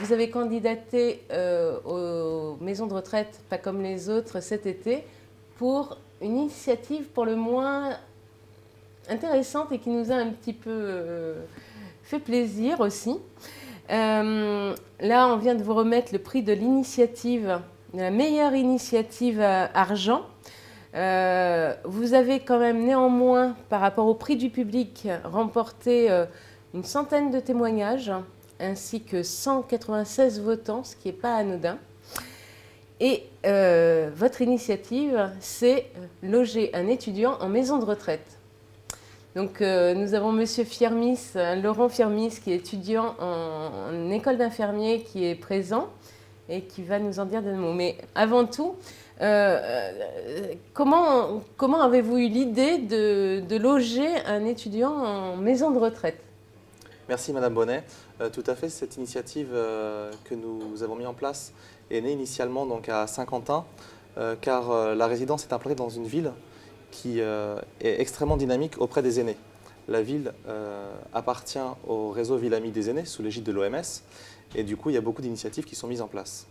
vous avez candidaté aux maisons de retraite, pas comme les autres, cet été, pour une initiative pour le moins intéressante et qui nous a un petit peu fait plaisir aussi. Là, on vient de vous remettre le prix de l'initiative, la meilleure initiative argent. Vous avez quand même néanmoins, par rapport au prix du public, remporté une centaine de témoignages, ainsi que 196 votants, ce qui n'est pas anodin. Et votre initiative, c'est loger un étudiant en maison de retraite. Donc nous avons Monsieur Firmis, Laurent Firmis, qui est étudiant en école d'infirmier, qui est présent et qui va nous en dire des mots. Mais avant tout, comment avez-vous eu l'idée de loger un étudiant en maison de retraite? Merci Madame Bonnet. Tout à fait, cette initiative que nous avons mise en place est née initialement donc, à Saint-Quentin, car la résidence est implantée dans une ville qui est extrêmement dynamique auprès des aînés. La ville appartient au réseau Ville Amie des aînés, sous l'égide de l'OMS, et du coup, il y a beaucoup d'initiatives qui sont mises en place.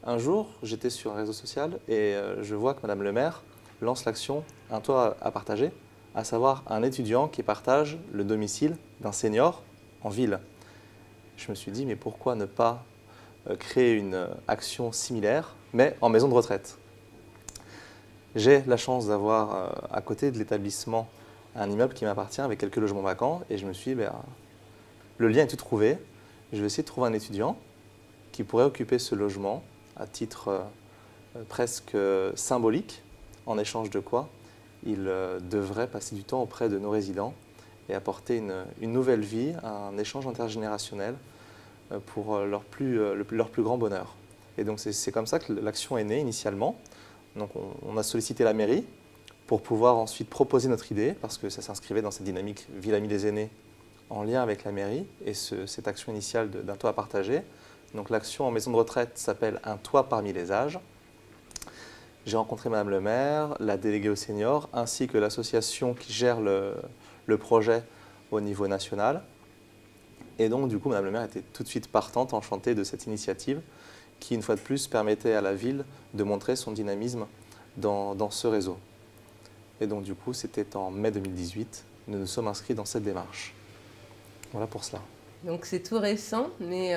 Un jour, j'étais sur un réseau social et je vois que Madame le maire lance l'action Un toit à partager, à savoir un étudiant qui partage le domicile d'un senior en ville. Je me suis dit, mais pourquoi ne pas créer une action similaire, mais en maison de retraite? J'ai la chance d'avoir à côté de l'établissement un immeuble qui m'appartient avec quelques logements vacants et je me suis dit, le lien est tout trouvé. Je vais essayer de trouver un étudiant qui pourrait occuper ce logement à titre presque symbolique, en échange de quoi il devrait passer du temps auprès de nos résidents et apporter une nouvelle vie, un échange intergénérationnel pour leur plus grand bonheur. Et donc c'est comme ça que l'action est née initialement. Donc on a sollicité la mairie pour pouvoir ensuite proposer notre idée, parce que ça s'inscrivait dans cette dynamique Ville Amie des aînés en lien avec la mairie et cette action initiale d'un toit à partager. Donc l'action en maison de retraite s'appelle Un toit parmi les âges. J'ai rencontré Madame le maire, la déléguée aux seniors, ainsi que l'association qui gère le projet au niveau national. Et donc du coup, Madame le maire était tout de suite partante, enchantée de cette initiative qui, une fois de plus, permettait à la ville de montrer son dynamisme dans ce réseau. Et donc du coup, c'était en mai 2018, nous nous sommes inscrits dans cette démarche. Voilà pour cela. Donc c'est tout récent, mais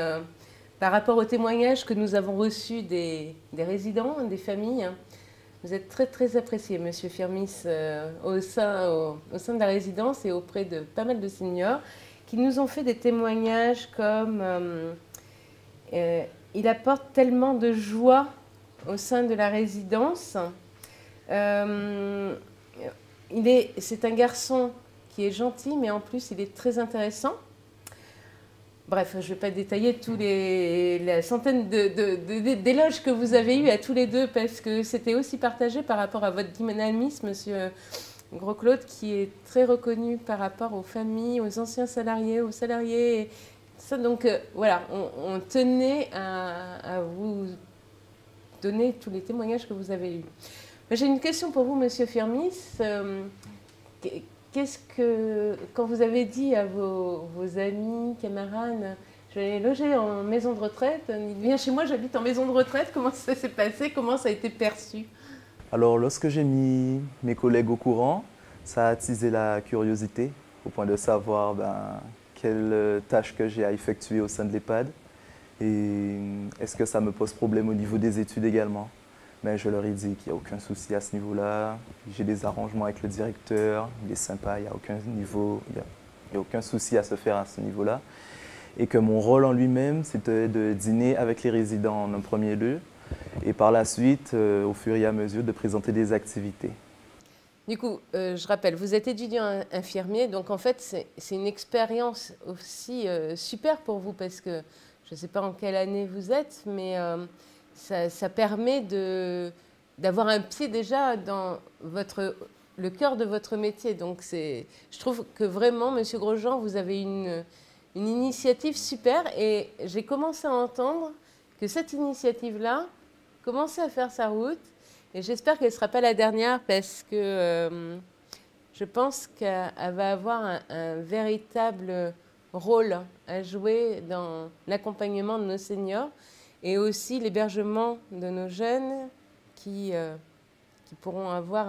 par rapport aux témoignages que nous avons reçus des résidents, des familles, vous êtes très très apprécié, Monsieur Firmis, au sein de la résidence et auprès de pas mal de seniors qui nous ont fait des témoignages comme il apporte tellement de joie au sein de la résidence. C'est un garçon qui est gentil, mais en plus il est très intéressant. Bref, je ne vais pas détailler tous la centaine d'éloges que vous avez eus à tous les deux, parce que c'était aussi partagé par rapport à votre dynamisme, Monsieur Gros-Claude, qui est très reconnu par rapport aux familles, aux anciens salariés, aux salariés. Et ça, donc voilà, on tenait à vous donner tous les témoignages que vous avez eus. J'ai une question pour vous, Monsieur Firmis. Quand vous avez dit à vos amis, camarades, je vais aller loger en maison de retraite, viens chez moi, j'habite en maison de retraite, comment ça s'est passé, comment ça a été perçu? Alors, lorsque j'ai mis mes collègues au courant, ça a attisé la curiosité au point de savoir quelles tâches que j'ai à effectuer au sein de l'EHPAD et est-ce que ça me pose problème au niveau des études également. Mais je leur ai dit qu'il n'y a aucun souci à ce niveau-là. J'ai des arrangements avec le directeur, il est sympa, il n'y a aucun souci à se faire à ce niveau-là. Et que mon rôle en lui-même, c'était de dîner avec les résidents en un premier lieu et par la suite, au fur et à mesure, de présenter des activités. Du coup, je rappelle, vous êtes étudiant infirmier, donc en fait, c'est une expérience aussi super pour vous parce que je ne sais pas en quelle année vous êtes, mais ça permet d'avoir un pied déjà dans le cœur de votre métier. Donc je trouve que vraiment, Monsieur Grosjean, vous avez une initiative super et j'ai commencé à entendre que cette initiative-là commençait à faire sa route et j'espère qu'elle ne sera pas la dernière parce que je pense qu'elle va avoir un véritable rôle à jouer dans l'accompagnement de nos seniors et aussi l'hébergement de nos jeunes qui pourront avoir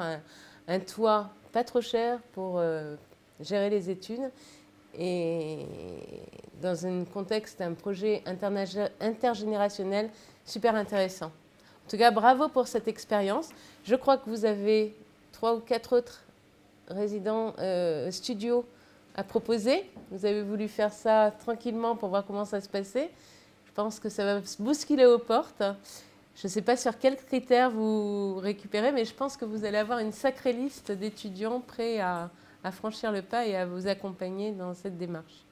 un toit pas trop cher pour gérer les études et dans un contexte d'un projet intergénérationnel super intéressant. En tout cas, bravo pour cette expérience. Je crois que vous avez 3 ou 4 autres résidents studios à proposer. Vous avez voulu faire ça tranquillement pour voir comment ça se passait. Je pense que ça va se bousculer aux portes. Je ne sais pas sur quels critères vous récupérez, mais je pense que vous allez avoir une sacrée liste d'étudiants prêts à franchir le pas et à vous accompagner dans cette démarche.